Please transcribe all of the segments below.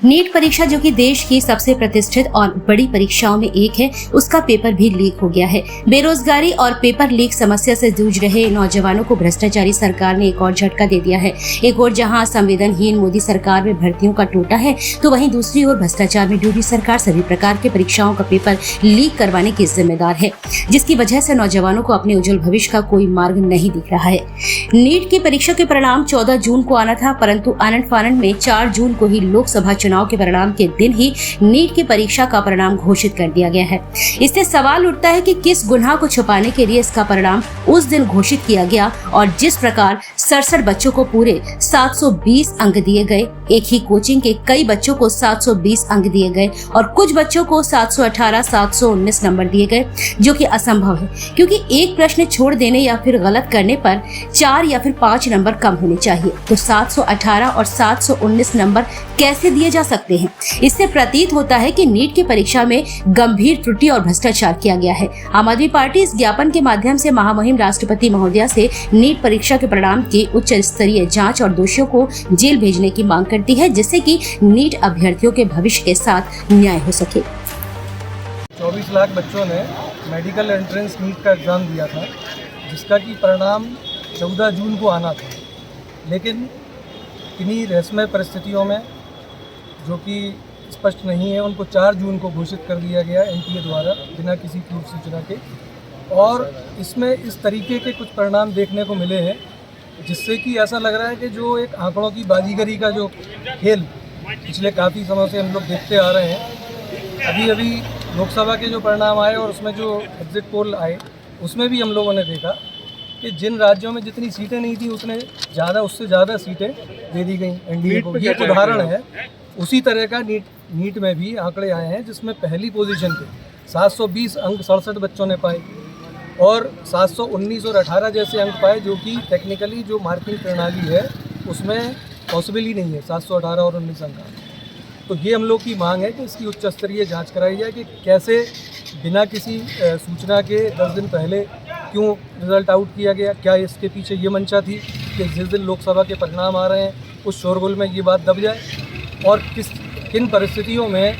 NEET परीक्षा जो कि देश की सबसे प्रतिष्ठित और बड़ी परीक्षाओं में एक है, उसका पेपर भी लीक हो गया है। बेरोजगारी और पेपर लीक समस्या से जूझ रहे नौजवानों को भ्रष्टाचारी सरकार ने एक और झटका दे दिया है। एक और जहां संवेदनहीन मोदी सरकार में भर्तियों का टोटा है, तो वहीं दूसरी ओर भ्रष्टाचार में डूबी सरकार सभी प्रकार के परीक्षाओं का पेपर लीक करवाने की जिम्मेदार है, जिसकी वजह से नौजवानों को अपने उज्जवल भविष्य का कोई मार्ग नहीं दिख रहा है। नीट की परीक्षा के परिणाम 14 जून को आना था, परंतु आनंद फानंद में 4 जून को ही लोकसभा चुनाव के परिणाम के दिन ही नीट की परीक्षा का परिणाम घोषित कर दिया गया है। इससे सवाल उठता है कि किस गुनाह को छुपाने के लिए इसका परिणाम उस दिन घोषित किया गया और जिस प्रकार 67 बच्चों को पूरे 720 अंक दिए गए, एक ही कोचिंग के कई बच्चों को 720 अंक दिए गए और कुछ बच्चों को 718, 719 नंबर दिए गए, जो कि असंभव है, क्योंकि एक प्रश्न छोड़ देने या फिर गलत करने पर 4 या फिर 5 नंबर कम होने चाहिए। तो 718 और 719 नंबर कैसे दिए जा सकते हैं? इससे प्रतीत होता है कि नीट की परीक्षा में गंभीर त्रुटि और भ्रष्टाचार किया गया है। आम आदमी पार्टी इस ज्ञापन के माध्यम से महामहिम राष्ट्रपति महोदया से नीट परीक्षा के परिणाम की उच्च स्तरीय जांच और दोषियों को जेल भेजने की मांग करती है, जिससे कि नीट अभ्यर्थियों के भविष्य के साथ न्याय हो सके। 24 लाख बच्चों ने मेडिकल एंट्रेंस नीट का एग्ज़ाम दिया था, जिसका कि परिणाम 14 जून को आना था, लेकिन किन्हीं रहस्यमय परिस्थितियों में जो कि स्पष्ट नहीं है, उनको 4 जून को घोषित कर दिया गया एनटीए द्वारा बिना किसी पूर्व सूचना के। और इसमें इस तरीके के कुछ परिणाम देखने को मिले हैं, जिससे कि ऐसा लग रहा है कि जो एक आंकड़ों की बाजीगरी का जो खेल पिछले काफ़ी समय से हम लोग देखते आ रहे हैं। अभी लोकसभा के जो परिणाम आए और उसमें जो एग्जिट पोल आए, उसमें भी हम लोगों ने देखा कि जिन राज्यों में जितनी सीटें नहीं थी उससे ज़्यादा सीटें दे दी गई एनडीए को। ये उदाहरण है। उसी तरह का नीट में भी आंकड़े आए हैं, जिसमें पहली पोजीशन पे 720 अंक 67 बच्चों ने पाए और 719 और 18 जैसे अंक पाए, जो कि टेक्निकली जो मार्किंग प्रणाली है उसमें पॉसिबल ही नहीं है 718 और 19 अंक। तो ये हम लोग की मांग है कि इसकी उच्च स्तरीय जाँच कराई जाए कि कैसे बिना किसी सूचना के 10 दिन पहले क्यों रिज़ल्ट आउट किया गया। क्या इसके पीछे ये मंशा थी कि जिस दिन लोकसभा के परिणाम आ रहे हैं उस शोरगुल में ये बात दब जाए, और किन परिस्थितियों में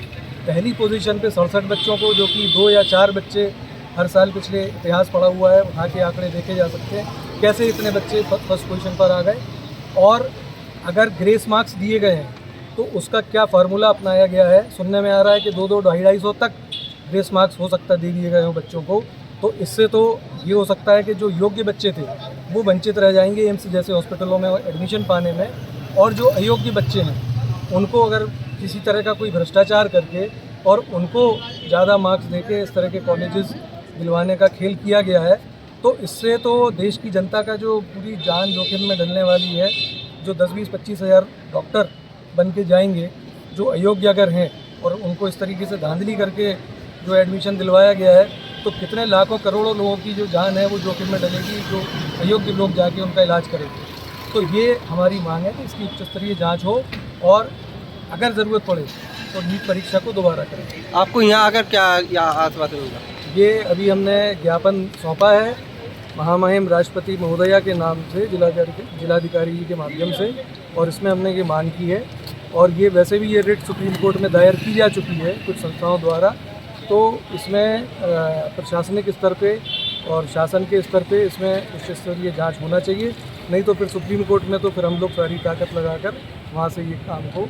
पहली पोजीशन पे 67 बच्चों को, जो कि 2 या 4 बच्चे हर साल पिछले इतिहास पड़ा हुआ है, वहाँ के आंकड़े देखे जा सकते हैं, कैसे इतने बच्चे फर्स्ट पोजीशन पर आ गए। और अगर ग्रेस मार्क्स दिए गए हैं तो उसका क्या फार्मूला अपनाया गया है। सुनने में आ रहा है कि 2-2, 250 तक ग्रेस मार्क्स हो सकता है दे दिए गए हों बच्चों को। तो इससे तो ये हो सकता है कि जो योग्य बच्चे थे वो वंचित रह जाएंगे एम्स जैसे हॉस्पिटलों में एडमिशन पाने में, और जो अयोग्य बच्चे हैं उनको अगर किसी तरह का कोई भ्रष्टाचार करके और उनको ज़्यादा मार्क्स देके इस तरह के कॉलेजेस दिलवाने का खेल किया गया है, तो इससे तो देश की जनता का जो पूरी जान जोखिम में डलने वाली है। जो 10-20-25 हज़ार डॉक्टर बन के जाएंगे जो अयोग्य अगर हैं, और उनको इस तरीके से धांधली करके जो एडमिशन दिलवाया गया है, तो कितने लाखों करोड़ों लोगों की जो जान है वो जोखिम में डलेगी, जो अयोग्य लोग जाके उनका इलाज करेंगे। तो ये हमारी मांग है कि इसकी उच्च स्तरीय जाँच हो और अगर ज़रूरत पड़े तो नीट परीक्षा को दोबारा करें। आपको यहाँ आकर क्या आश्वासन होगा? ये अभी हमने ज्ञापन सौंपा है महामहिम राष्ट्रपति महोदया के नाम से जिलाधिकारी जी के माध्यम से, और इसमें हमने ये मांग की है। और ये वैसे भी ये रिट सुप्रीम कोर्ट में दायर की जा चुकी है कुछ संस्थाओं द्वारा, तो इसमें प्रशासनिक स्तर पे और शासन के स्तर पे इसमें उच्च स्तरीय जाँच होना चाहिए। नहीं तो फिर सुप्रीम कोर्ट में तो फिर हम लोग सारी ताकत लगाकर वहाँ से ये काम को